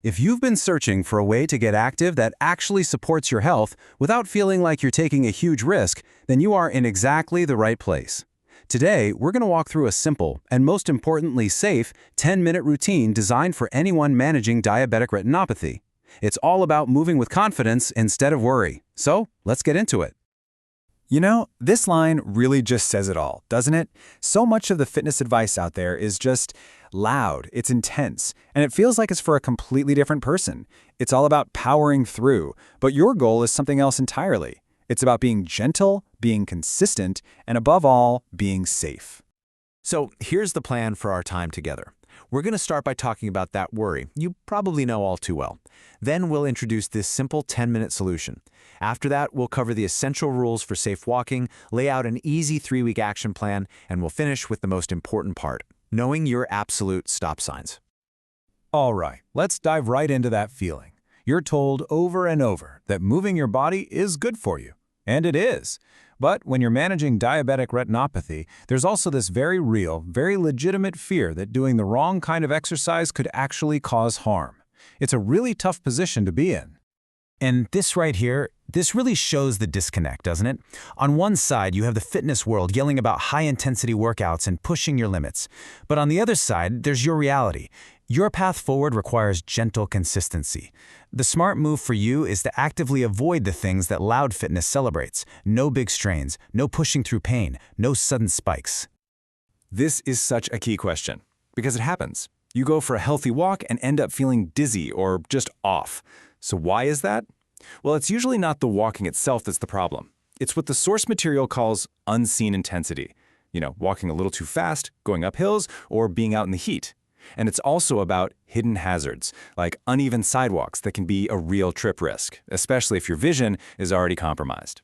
If you've been searching for a way to get active that actually supports your health without feeling like you're taking a huge risk, then you are in exactly the right place. Today, we're going to walk through a simple and most importantly safe 10-minute routine designed for anyone managing diabetic retinopathy. It's all about moving with confidence instead of worry. So, let's get into it. You know, this line really just says it all, doesn't it? So much of the fitness advice out there is just loud, it's intense, and it feels like it's for a completely different person. It's all about powering through, but your goal is something else entirely. It's about being gentle, being consistent, and above all, being safe. So here's the plan for our time together. We're going to start by talking about that worry you probably know all too well. Then we'll introduce this simple 10-minute solution. After that, we'll cover the essential rules for safe walking, lay out an easy 3-week action plan, and we'll finish with the most important part, knowing your absolute stop signs. All right, let's dive right into that feeling. You're told over and over that moving your body is good for you, and it is. But when you're managing diabetic retinopathy, there's also this very real, very legitimate fear that doing the wrong kind of exercise could actually cause harm. It's a really tough position to be in. And this right here, this really shows the disconnect, doesn't it? On one side, you have the fitness world yelling about high-intensity workouts and pushing your limits. But on the other side, there's your reality. Your path forward requires gentle consistency. The smart move for you is to actively avoid the things that loud fitness celebrates. No big strains, no pushing through pain, no sudden spikes. This is such a key question, because it happens. You go for a healthy walk and end up feeling dizzy or just off. So why is that? Well, it's usually not the walking itself that's the problem. It's what the source material calls unseen intensity. You know, walking a little too fast, going up hills, or being out in the heat. And it's also about hidden hazards, like uneven sidewalks that can be a real trip risk, especially if your vision is already compromised.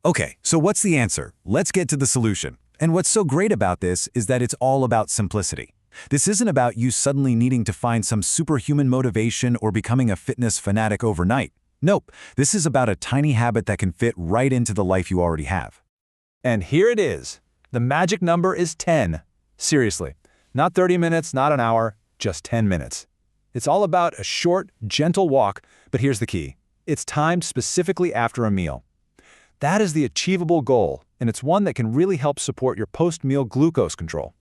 Okay, so what's the answer? Let's get to the solution. And what's so great about this is that it's all about simplicity. This isn't about you suddenly needing to find some superhuman motivation or becoming a fitness fanatic overnight. Nope, this is about a tiny habit that can fit right into the life you already have. And here it is. The magic number is 10. Seriously, not 30 minutes, not an hour, just 10 minutes. It's all about a short, gentle walk, but here's the key. It's timed specifically after a meal. That is the achievable goal, and it's one that can really help support your post-meal glucose control.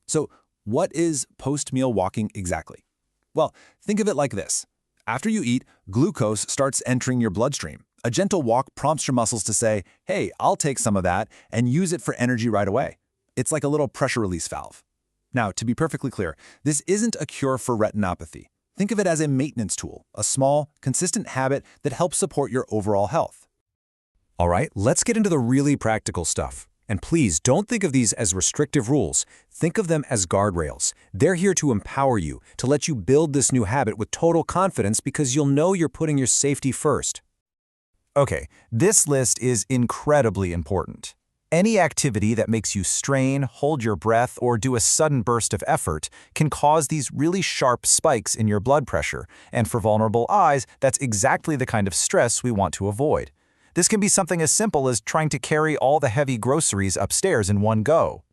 So, what is post-meal walking exactly? Well, think of it like this. After you eat, glucose starts entering your bloodstream. A gentle walk prompts your muscles to say, hey, I'll take some of that and use it for energy right away. It's like a little pressure release valve. Now, to be perfectly clear, this isn't a cure for retinopathy. Think of it as a maintenance tool, a small, consistent habit that helps support your overall health. All right, let's get into the really practical stuff. And please don't think of these as restrictive rules. Think of them as guardrails. They're here to empower you, to let you build this new habit with total confidence because you'll know you're putting your safety first. Okay, this list is incredibly important. Any activity that makes you strain, hold your breath, or do a sudden burst of effort can cause these really sharp spikes in your blood pressure. And for vulnerable eyes, that's exactly the kind of stress we want to avoid. This can be something as simple as trying to carry all the heavy groceries upstairs in one go.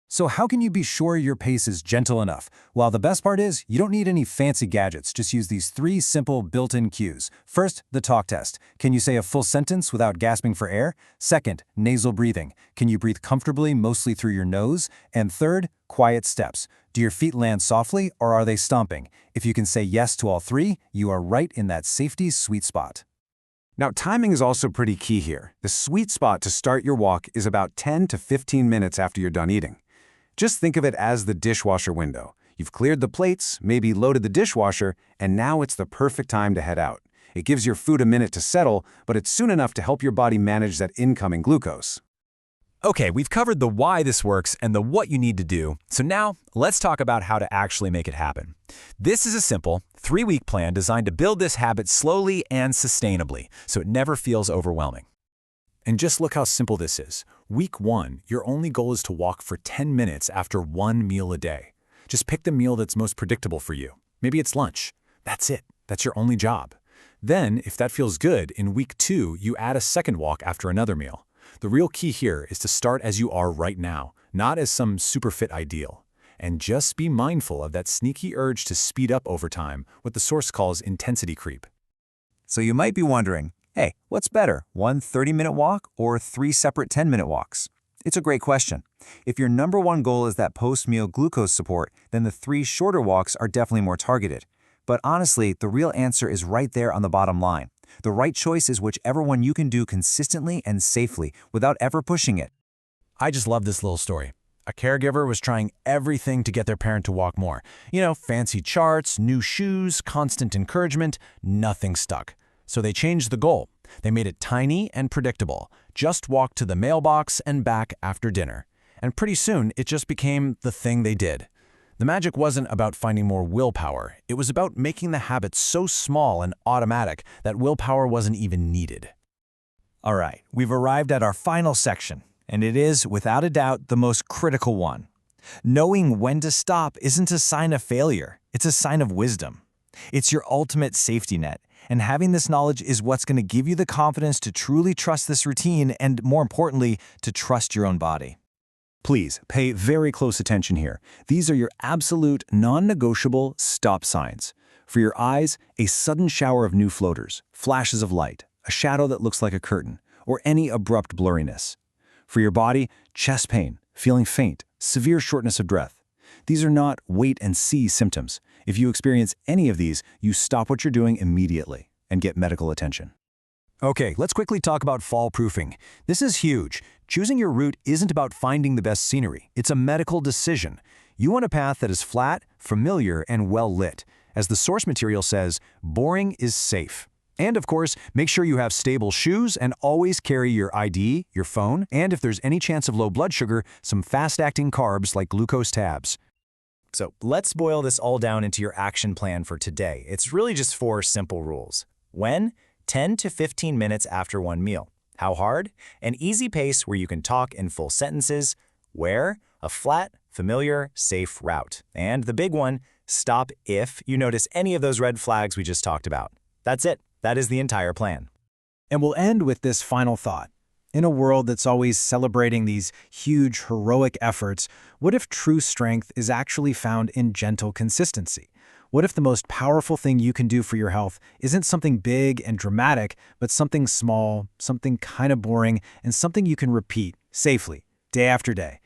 So how can you be sure your pace is gentle enough? Well, the best part is you don't need any fancy gadgets. Just use these 3 simple built-in cues. First, the talk test. Can you say a full sentence without gasping for air? Second, nasal breathing. Can you breathe comfortably, mostly through your nose? And third, quiet steps. Do your feet land softly or are they stomping? If you can say yes to all 3, you are right in that safety sweet spot. Now, timing is also pretty key here. The sweet spot to start your walk is about 10 to 15 minutes after you're done eating. Just think of it as the dishwasher window. You've cleared the plates, maybe loaded the dishwasher, and now it's the perfect time to head out. It gives your food a minute to settle, but it's soon enough to help your body manage that incoming glucose. Okay, we've covered the why this works and the what you need to do. So now, let's talk about how to actually make it happen. This is a simple 3-week plan designed to build this habit slowly and sustainably, so it never feels overwhelming. And just look how simple this is. Week 1, your only goal is to walk for 10 minutes after 1 meal a day. Just pick the meal that's most predictable for you. Maybe it's lunch. That's it. That's your only job. Then, if that feels good, in week 2, you add a second walk after another meal. The real key here is to start as you are right now, not as some super fit ideal. And just be mindful of that sneaky urge to speed up over time, what the source calls intensity creep. So you might be wondering, hey, what's better, one 30-minute walk or 3 separate 10-minute walks? It's a great question. If your number one goal is that post-meal glucose support, then the 3 shorter walks are definitely more targeted. But honestly, the real answer is right there on the bottom line. The right choice is whichever one you can do consistently and safely without ever pushing it. I just love this little story. A caregiver was trying everything to get their parent to walk more. Fancy charts, new shoes, constant encouragement, nothing stuck. So they changed the goal. They made it tiny and predictable. Just walk to the mailbox and back after dinner. And pretty soon, it just became the thing they did. The magic wasn't about finding more willpower. It was about making the habit so small and automatic that willpower wasn't even needed. All right, we've arrived at our final section, and it is, without a doubt, the most critical one. Knowing when to stop isn't a sign of failure. It's a sign of wisdom. It's your ultimate safety net, and having this knowledge is what's going to give you the confidence to truly trust this routine and, more importantly, to trust your own body. Please pay very close attention here. These are your absolute non-negotiable stop signs. For your eyes, a sudden shower of new floaters, flashes of light, a shadow that looks like a curtain, or any abrupt blurriness. For your body, chest pain, feeling faint, severe shortness of breath. These are not wait-and-see symptoms. If you experience any of these, you stop what you're doing immediately and get medical attention. Okay, let's quickly talk about fall-proofing. This is huge. Choosing your route isn't about finding the best scenery. It's a medical decision. You want a path that is flat, familiar, and well-lit. As the source material says, boring is safe. And of course, make sure you have stable shoes and always carry your ID, your phone, and if there's any chance of low blood sugar, some fast-acting carbs like glucose tabs. So let's boil this all down into your action plan for today. It's really just 4 simple rules. When? 10 to 15 minutes after one meal. How hard? An easy pace where you can talk in full sentences. Where? A flat, familiar, safe route. And the big one, stop if you notice any of those red flags we just talked about. That's it. That is the entire plan. And we'll end with this final thought. In a world that's always celebrating these huge, heroic efforts, what if true strength is actually found in gentle consistency? What if the most powerful thing you can do for your health isn't something big and dramatic, but something small, something kind of boring, and something you can repeat safely, day after day?